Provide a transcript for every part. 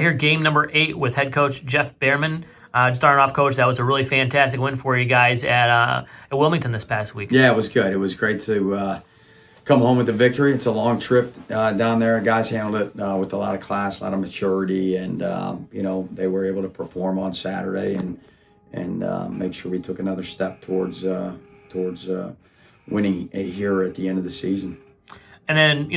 Here, game number 8 with head coach Jeff Behrman. Starting off, Coach, that was a really fantastic win for you guys at Wilmington this past week. Yeah, it was good. It was great to come home with the victory. It's a long trip down there. Guys handled it with a lot of class, a lot of maturity, and they were able to perform on Saturday and make sure we took another step towards winning here at the end of the season. And then,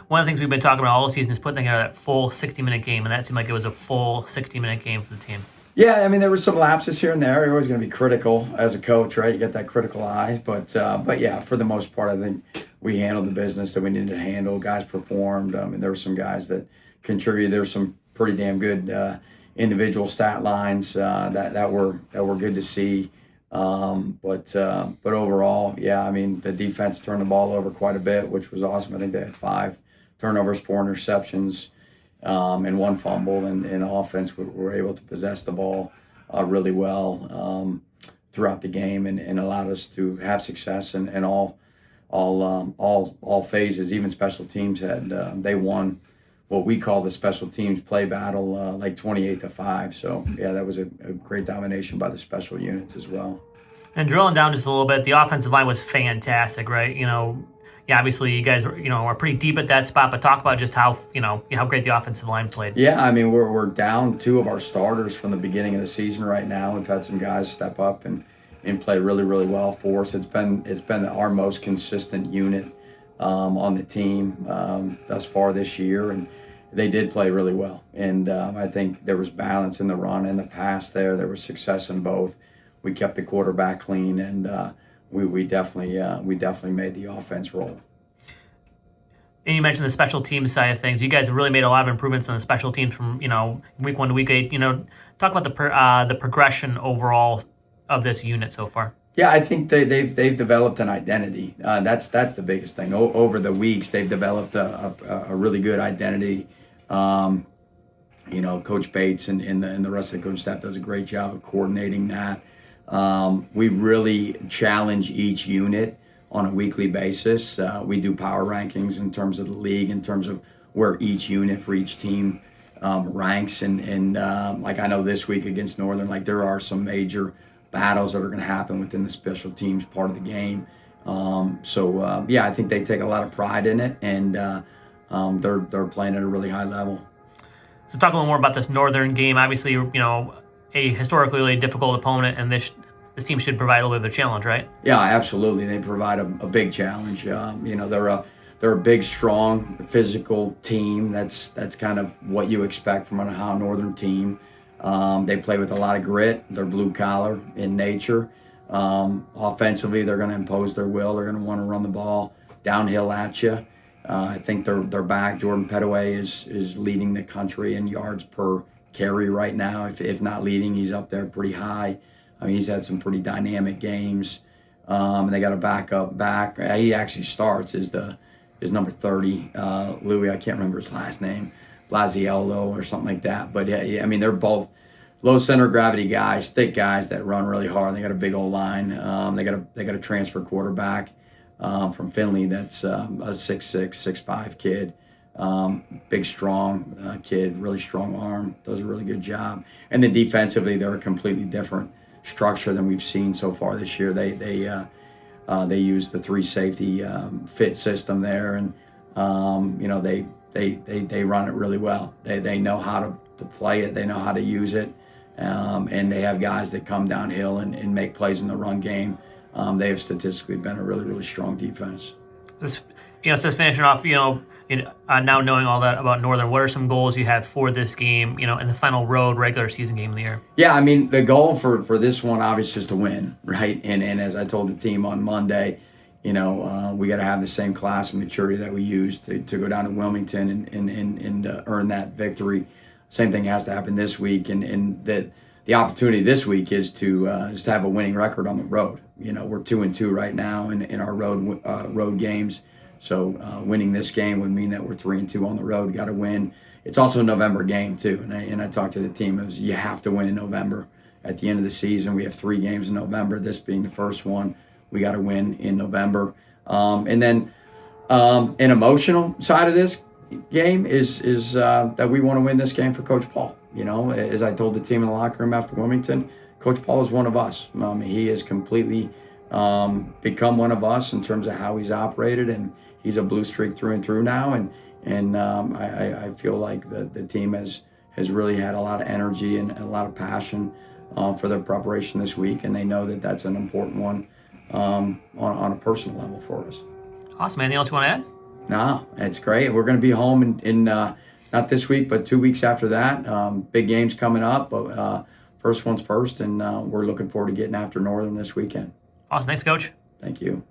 one of the things we've been talking about all season is putting together that full 60-minute game, and that seemed like it was a full 60-minute game for the team. Yeah, I mean, there were some lapses here and there. You're always going to be critical as a coach, right? You get that critical eye. But yeah, for the most part, I think we handled the business that we needed to handle. Guys performed. And there were some guys that contributed. There were some pretty damn good individual stat lines that were good to see. But overall, yeah, I mean, the defense turned the ball over quite a bit, which was awesome. I think they had 5 turnovers, 4 interceptions, and 1 fumble. And in offense, we were able to possess the ball really well throughout the game and allowed us to have success in all phases. Even special teams they won what we call the special teams play battle, like 28-5. So yeah, that was a great domination by the special units as well. And drilling down just a little bit, the offensive line was fantastic, right? Yeah, obviously you guys are pretty deep at that spot, but talk about just how great the offensive line played. Yeah, I mean we're down 2 of our starters from the beginning of the season right now. We've had some guys step up and play really, really well for us. It's been our most consistent unit on the team thus far this year, and they did play really well. And I think there was balance in the run and the pass there. There was success in both. We kept the quarterback clean, and we definitely made the offense roll. And you mentioned the special teams side of things. You guys have really made a lot of improvements on the special teams from week 1 to week 8. Talk about the progression overall of this unit so far. Yeah, I think they've developed an identity. That's the biggest thing. Over the weeks, they've developed a really good identity. Coach Bates and the rest of the coach staff does a great job of coordinating that. We really challenge each unit on a weekly basis. We do power rankings in terms of the league, in terms of where each unit for each team ranks. And like I know this week against Northern, like there are some major battles that are going to happen within the special teams part of the game. Yeah, I think they take a lot of pride in it, and they're playing at a really high level. So talk a little more about this Northern game. Obviously, a historically really difficult opponent, and this team should provide a little bit of a challenge, right? Yeah, absolutely. They provide a big challenge. They're a big, strong, physical team. That's kind of what you expect from an Ohio Northern team. They play with a lot of grit. They're blue collar in nature. Offensively, they're going to impose their will. They're going to want to run the ball downhill at you. I think their back, Jordan Petaway, is leading the country in yards per carry right now. If not leading, he's up there pretty high. I mean, he's had some pretty dynamic games. They got a backup back. He actually starts is number 30, Louis. I can't remember his last name, Blasiello or something like that. But yeah, I mean, they're both low center of gravity guys, thick guys that run really hard. They got a big old line. They got a transfer quarterback from Finley that's a 6'6", 6'5" kid. Big, strong kid, really strong arm, does a really good job. And then defensively, they're a completely different structure than we've seen so far this year. They use the 3 safety fit system there, and they run it really well. They know how to play it. They know how to use it, and they have guys that come downhill and make plays in the run game. They have statistically been a really, really strong defense. So finishing off, now knowing all that about Northern, what are some goals you have for this game, in the final road regular season game of the year? Yeah, I mean, the goal for this one, obviously, is to win, right? And as I told the team on Monday, we got to have the same class and maturity that we used to go down to Wilmington and earn that victory. Same thing has to happen this week, and the opportunity this week is to have a winning record on the road. We're 2-2 right now in our road games. So winning this game would mean that we're 3-2 on the road. Got to win. It's also a November game too, and I talked to the team. It was you have to win in November. At the end of the season, we have 3 games in November. This being the first one, we got to win in November. And then an emotional side of this, game is that we want to win this game for Coach Paul. You know, as I told the team in the locker room after Wilmington, Coach Paul is one of us. He has completely become one of us in terms of how he's operated, and he's a blue streak through and through now. And I feel like the team has really had a lot of energy and a lot of passion for their preparation this week, and they know that that's an important one on a personal level for us. Awesome. Anything else you want to add? No, it's great. We're going to be home in not this week, but 2 weeks after that. Big games coming up, but first one's first, and we're looking forward to getting after Northern this weekend. Awesome. Thanks, Coach. Thank you.